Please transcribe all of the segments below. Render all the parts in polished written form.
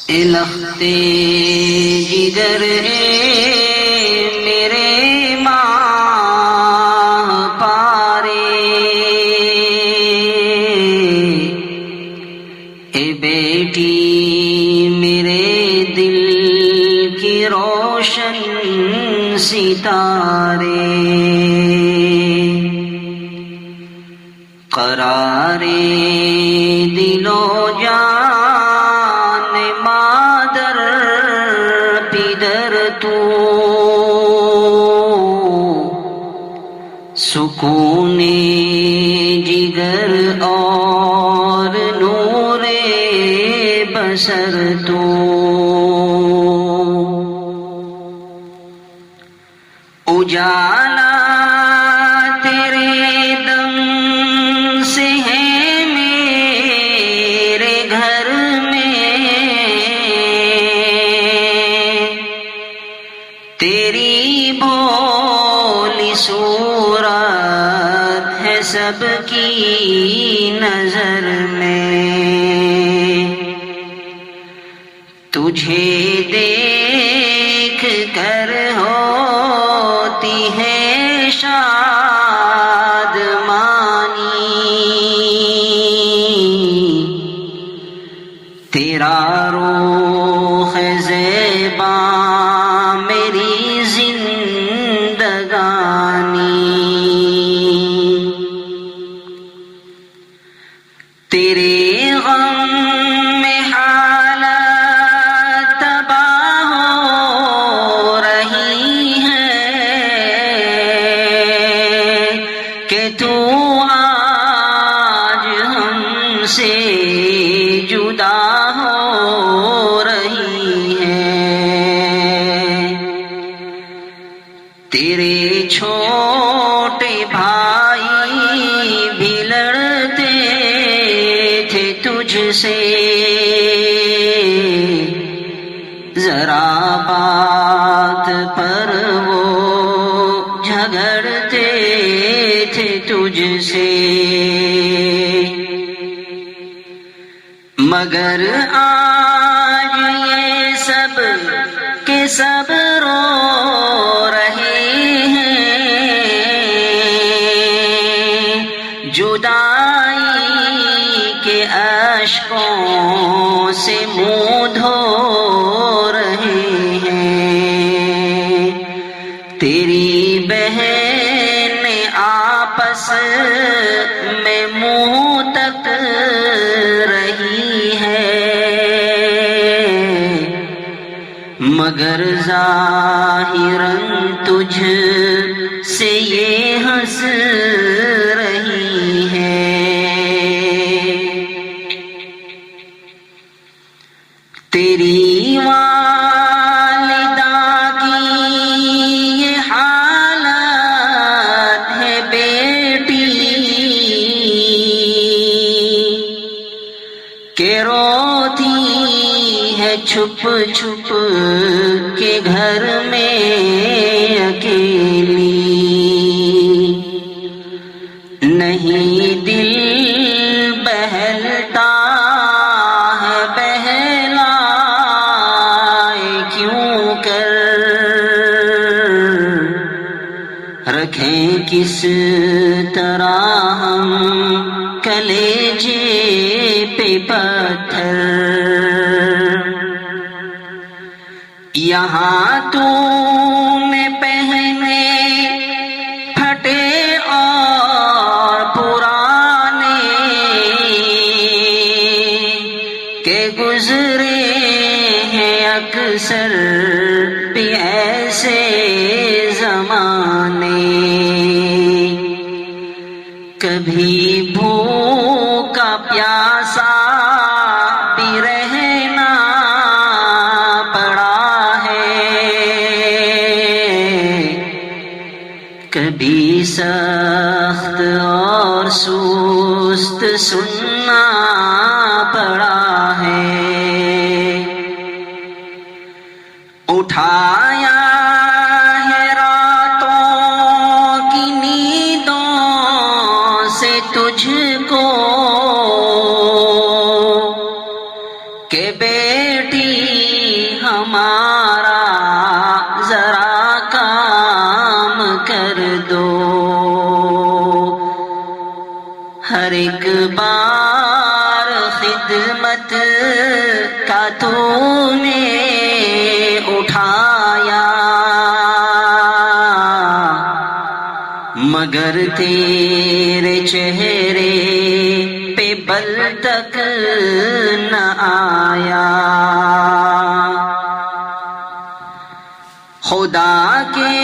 اے لختے جگر میرے ماہ پارے، اے بیٹی میرے دل کی روشن ستارے، قرار دل و جان مادر پدر تو، سکون جگر اور نور بصر تو، اجالا تیرے دم سے ہے میرے گھر میں، تیری بھولی صورت ہے سب کی نظر میں، تجھے دیکھ کر ہوتی ہے شادمانی، تیرا روح زیباں میری زندگانی، تیرے غم میں حالت تباہ ہو رہی ہے کہ تو آج ہم سے جدا ہو رہی ہے، تیرے چھوٹے بھائی بھی لڑتے تھے تجھ سے، ذرا بات پر وہ جھگڑتے تھے تجھ سے، مگر آج یہ سب کے سب رو رہے ہیں، جدائی کے اشکوں سے منہ دھو رہے ہیں، تیری بہن آپس میں منہ تک رہی ہے، مگر ظاہراً تجھ سے یہ ہنس رہی ہے، تیری والدہ کی یہ حالت ہے بیٹی کہ روتی ہے چھپ چھپ کے گھر میں اکیلی، نہیں دل بہلتا ہے بہلائے کیوں کر، رکھیں کس طرح ہم کلیجے پہ پتھر، یہاں تو نے پہنے پھٹے اور پرانے کہ گزرے ہیں اکثر بھی ایسے زمانے، کبھی بھوکا پیاسا بھی رہنا پڑا ہے، کبھی سخت اور سست سننا پڑا ہے، اٹھایا ہے راتوں کی نیندوں سے تجھ کو کہ بیٹی کر دو، ہر ایک بار خدمت کا تو نے اٹھایا، مگر تیرے چہرے پہ بل تک نہ آیا۔ خدا کے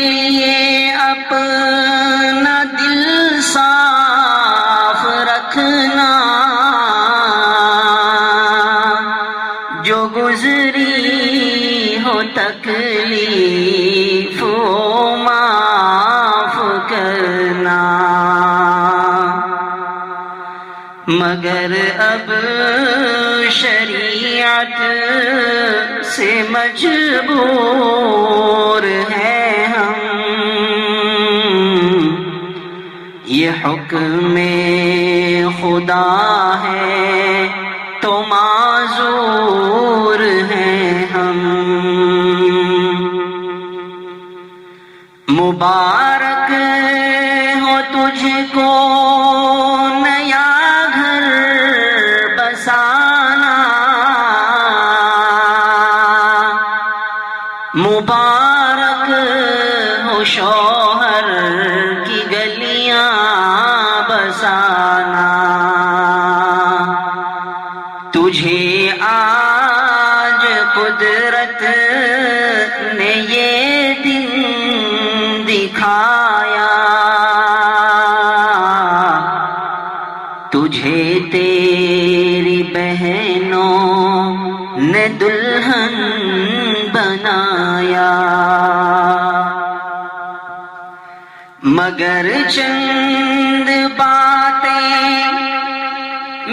لیے اپنا دل صاف رکھنا، جو گزری ہو تکلیف وہ معاف کرنا، مگر اب شریعت سے مجبور ہیں ہم، یہ حکم خدا ہے تو معذور ہیں ہم۔ مبارک ہو تجھ کو نیا گھر بسانا، مبارک ہو شوہر کی گلیاں بسانا، تجھے آج قدرت نے یہ دن دکھایا، تجھے تیری بہنوں نے دلہن بنایا، مگر چند باتیں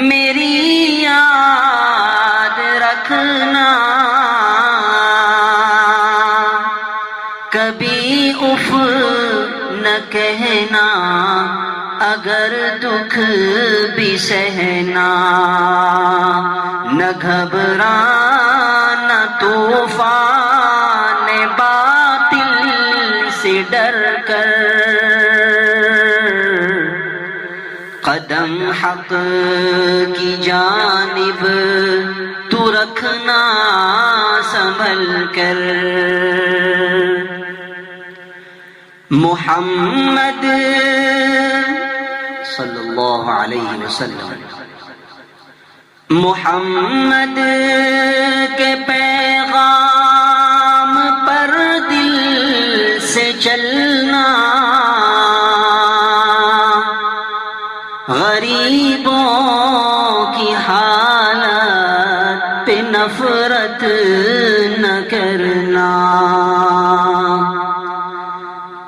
میری یاد رکھنا، کبھی اف نہ کہنا اگر دکھ بھی سہنا، نہ گھبرانا طوفان باطل سے ڈر کر، قدم حق کی جانب تو رکھنا سنبھل کر۔ محمد صلی اللہ علیہ وسلم، محمد کے پیغام پر دل سے چلنا، غریبوں کی حالت پہ نفرت نہ کرنا،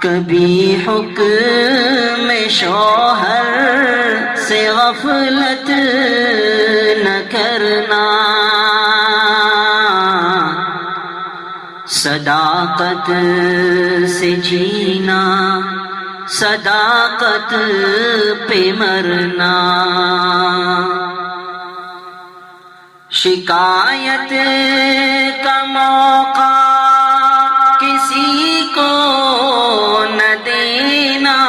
کبھی حکم شوہر سے غفلت نہ کرنا، صداقت سے جینا صداقت پہ مرنا، شکایت کا موقع کسی کو نہ دینا،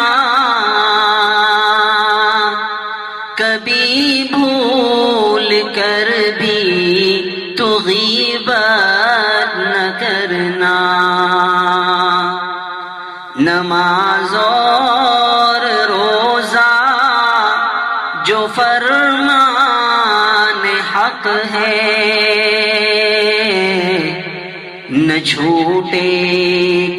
کبھی بھول کر بھی تو غیبت نہ کرنا، نماز اور روزہ جو فرمان حق ہے، نہ چھوٹے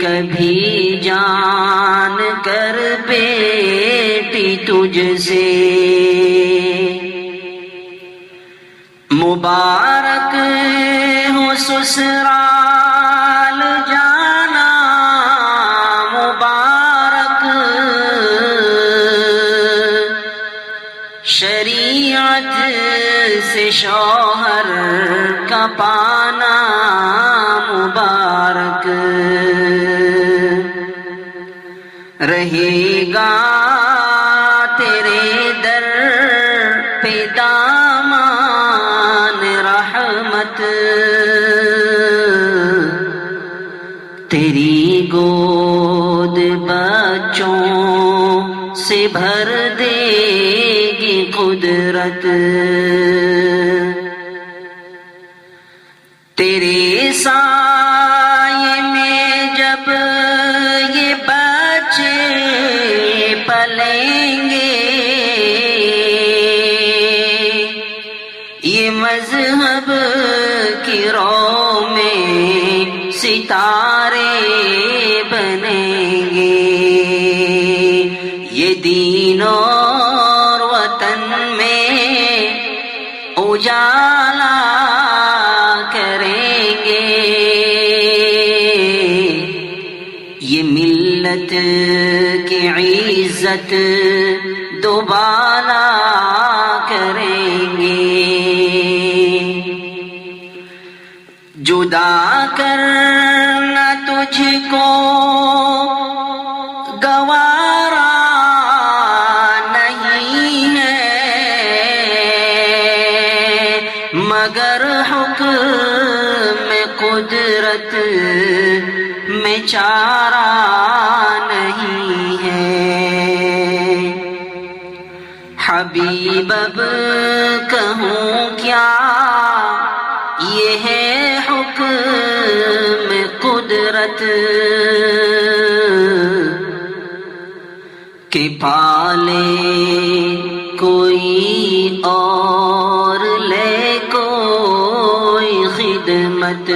کبھی جان کر بیٹی تجھ سے، مبارک ہو سسرال جانا، مبارک شریعت سے شوہر کا پانا، مبارک رہے گا تیرے در پہ دامان رحمت، تیری گود سے بھر دے گی قدرت، تیرے سائے میں جب یہ بچے پلیں گے، یہ مذہب کی رو میں ستارے بنیں گے، یہ دین اور وطن میں اجالا کریں گے، یہ ملت کی عزت دوبالا کریں گے، جدا کرنا تجھ کو گوارا نہیں ہے، مگر حکم قدرت میں چارہ نہیں ہے، حبیب اب کہوں کیا، یہ ہے حکم قدرت کہ پالے کوئی اور لے کوئی خدمت،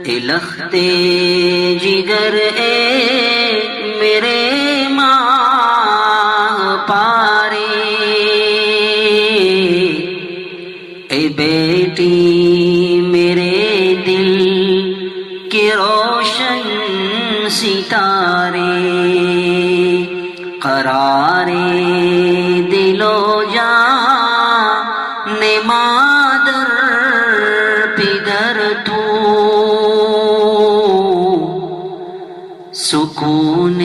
اے لخت جگر اے میرے ماں پارے، اے بیٹی میرے دل کے روشن ستارے، قرار دل و جان مادر پدر تو، سکون